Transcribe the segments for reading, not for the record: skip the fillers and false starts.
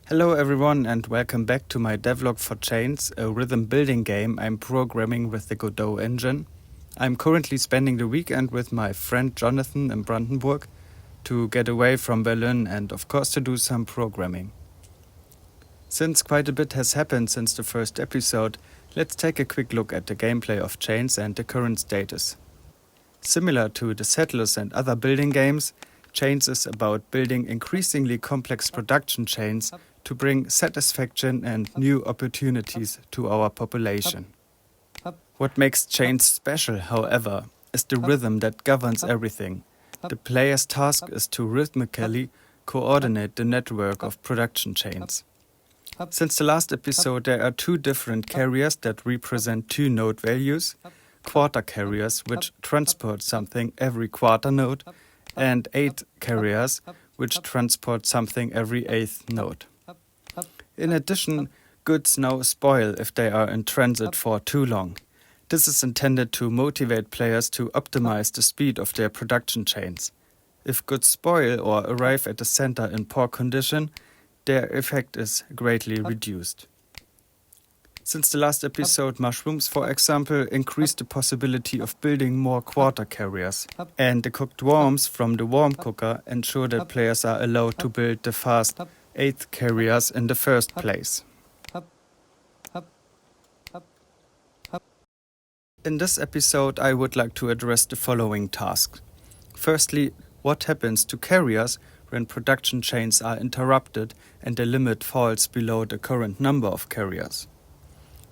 Hello everyone and welcome back to my Devlog for Chains, a rhythm building game I'm programming with the Godot engine. I'm currently spending the weekend with my friend Jonathan in Brandenburg to get away from Berlin and of course to do some programming. Since quite a bit has happened since the first episode, let's take a quick look at the gameplay of Chains and the current status. Similar to the Settlers and other building games, Chains is about building increasingly complex production chains to bring satisfaction and new opportunities to our population. What makes Chains special, however, is the rhythm that governs everything. The player's task is to rhythmically coordinate the network of production chains. Since the last episode, there are two different carriers that represent two node values: quarter carriers, which transport something every quarter node, and 8 carriers, which transport something every 8th node. In addition, goods now spoil if they are in transit for too long. This is intended to motivate players to optimize the speed of their production chains. If goods spoil or arrive at the center in poor condition, their effect is greatly reduced. Since the last episode, mushrooms, for example, increase the possibility of building more quarter carriers, and the cooked worms from the worm cooker ensure that players are allowed to build the fast 8th carriers in the first place. In this episode, I would like to address the following tasks. Firstly, what happens to carriers when production chains are interrupted and the limit falls below the current number of carriers?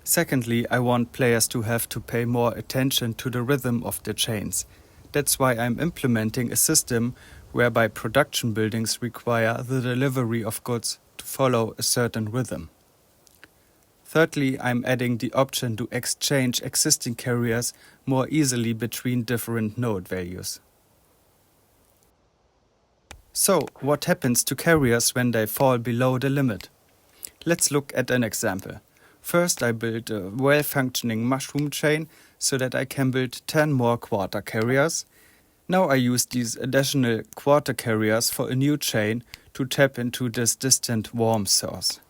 Secondly, I want players to have to pay more attention to the rhythm of the chains. That's why I'm implementing a system whereby production buildings require the delivery of goods to follow a certain rhythm. Thirdly, I'm adding the option to exchange existing carriers more easily between different node values. So, what happens to carriers when they fall below the limit? Let's look at an example. First, I build a well-functioning mushroom chain so that I can build 10 more quarter carriers. Now I use these additional quarter carriers for a new chain to tap into this distant worm source.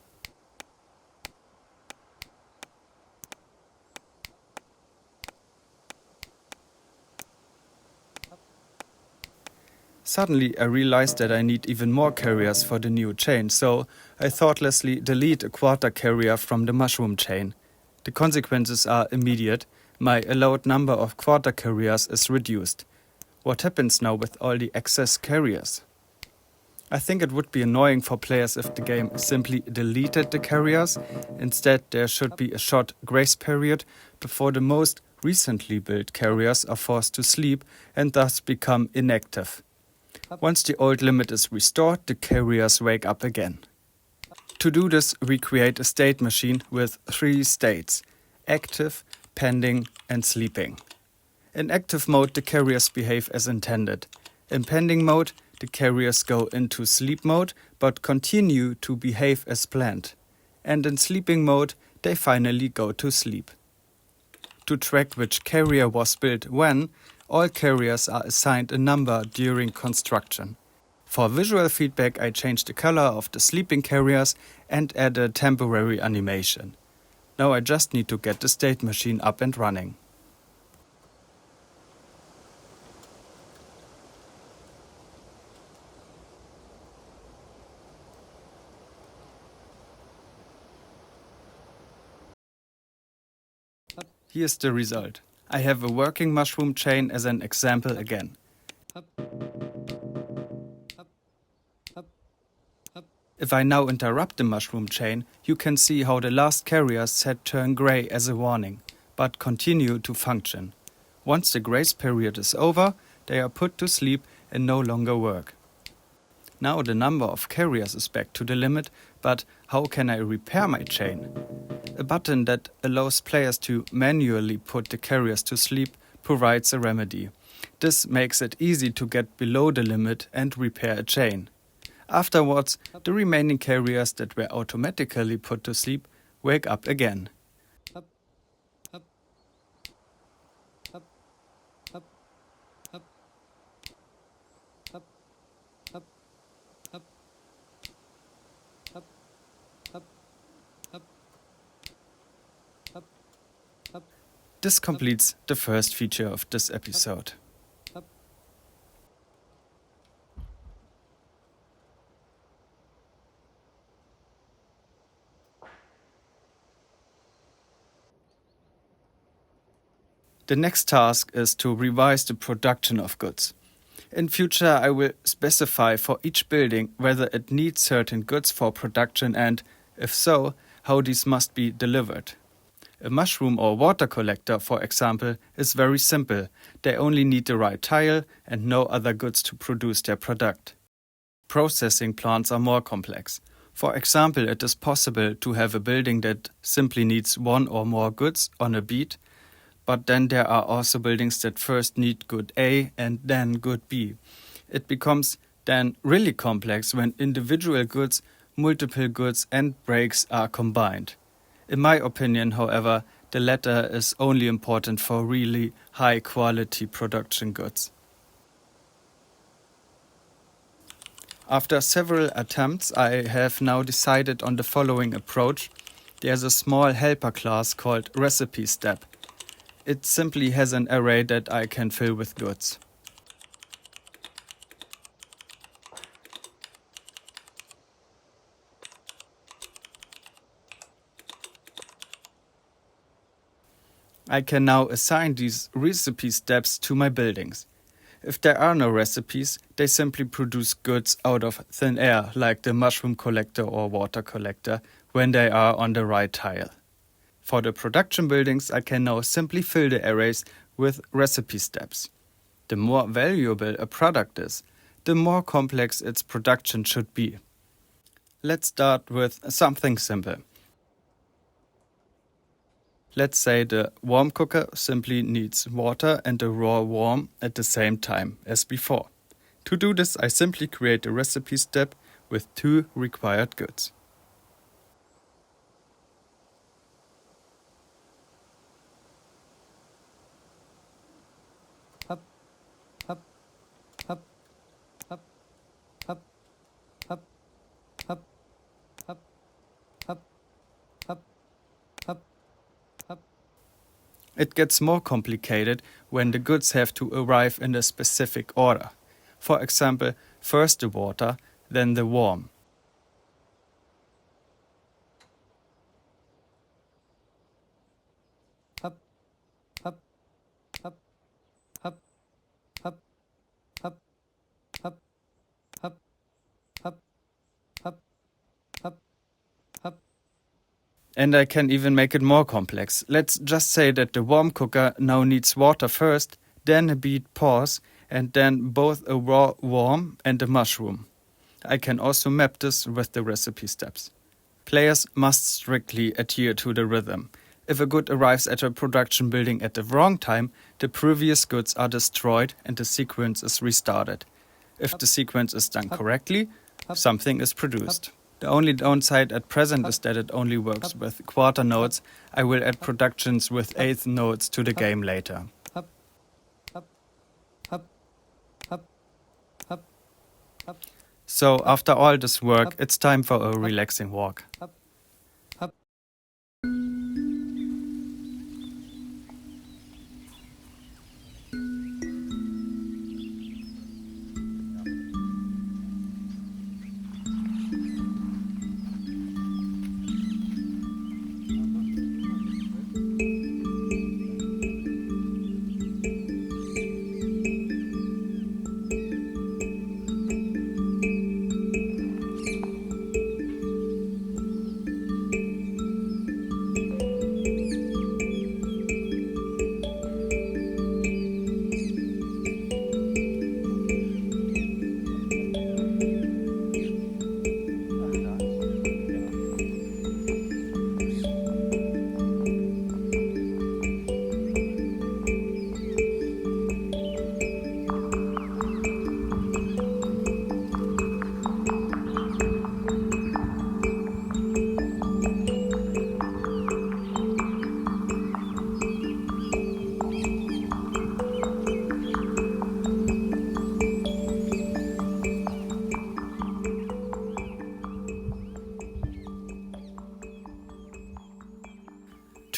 Suddenly I realized that I need even more carriers for the new chain, so I thoughtlessly delete a quarter carrier from the mushroom chain. The consequences are immediate. My allowed number of quarter carriers is reduced. What happens now with all the excess carriers? I think it would be annoying for players if the game simply deleted the carriers. Instead, there should be a short grace period before the most recently built carriers are forced to sleep and thus become inactive. Once the old limit is restored, the carriers wake up again. To do this, we create a state machine with 3 states: active, pending, and sleeping. In active mode, the carriers behave as intended. In pending mode, the carriers go into sleep mode but continue to behave as planned. And in sleeping mode, they finally go to sleep. To track which carrier was built when, all carriers are assigned a number during construction. For visual feedback, I change the color of the sleeping carriers and add a temporary animation. Now I just need to get the state machine up and running. Here's the result. I have a working mushroom chain as an example again. If I now interrupt the mushroom chain, you can see how the last carriers set turn gray as a warning, but continue to function. Once the grace period is over, they are put to sleep and no longer work. Now the number of carriers is back to the limit, but how can I repair my chain? A button that allows players to manually put the carriers to sleep provides a remedy. This makes it easy to get below the limit and repair a chain. Afterwards, the remaining carriers that were automatically put to sleep wake up again. This completes the first feature of this episode. The next task is to revise the production of goods. In future, I will specify for each building whether it needs certain goods for production and, if so, how these must be delivered. A mushroom or water collector, for example, is very simple. They only need the right tile and no other goods to produce their product. Processing plants are more complex. For example, it is possible to have a building that simply needs one or more goods on a beat, but then there are also buildings that first need good A and then good B. It becomes then really complex when individual goods, multiple goods and breaks are combined. In my opinion, however, the latter is only important for really high quality production goods. After several attempts, I have now decided on the following approach. There's a small helper class called recipe step. It simply has an array that I can fill with goods. I can now assign these recipe steps to my buildings. If there are no recipes, they simply produce goods out of thin air, like the mushroom collector or water collector, when they are on the right tile. For the production buildings, I can now simply fill the arrays with recipe steps. The more valuable a product is, the more complex its production should be. Let's start with something simple. Let's say the worm cooker simply needs water and a raw worm at the same time as before. To do this, I simply create a recipe step with 2 required goods. It gets more complicated when the goods have to arrive in a specific order. For example, first the water, then the worm. And I can even make it more complex. Let's just say that the worm cooker now needs water first, then a beet pause, and then both a raw worm and a mushroom. I can also map this with the recipe steps. Players must strictly adhere to the rhythm. If a good arrives at a production building at the wrong time, the previous goods are destroyed and the sequence is restarted. If the sequence is done correctly, something is produced. The only downside at present is that it only works with quarter nodes. I will add productions with eighth nodes to the game later. So after all this work, it's time for a relaxing walk.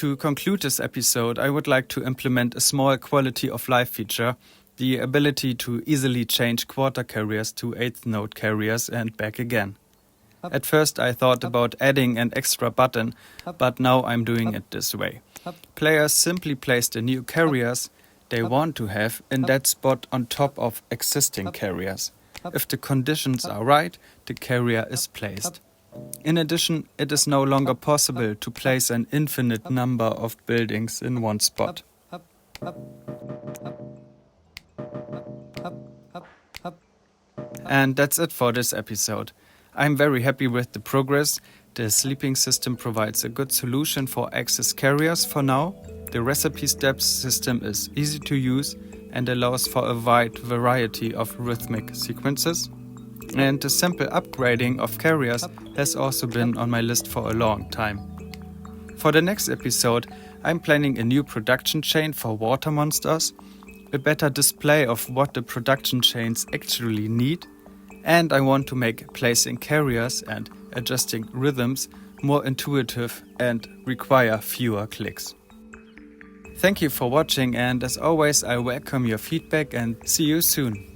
To conclude this episode, I would like to implement a small quality of life feature, the ability to easily change quarter carriers to eighth note carriers and back again. At first I thought about adding an extra button, but now I'm doing it this way. Players simply place the new carriers they want to have in that spot on top of existing carriers. If the conditions are right, the carrier is placed. In addition, it is no longer possible to place an infinite number of buildings in one spot. And that's it for this episode. I'm very happy with the progress. The sleeping system provides a good solution for access carriers for now. The recipe steps system is easy to use and allows for a wide variety of rhythmic sequences. And the simple upgrading of carriers has also been on my list for a long time. For the next episode, I'm planning a new production chain for water monsters, a better display of what the production chains actually need, and I want to make placing carriers and adjusting rhythms more intuitive and require fewer clicks. Thank you for watching, and as always I welcome your feedback and see you soon.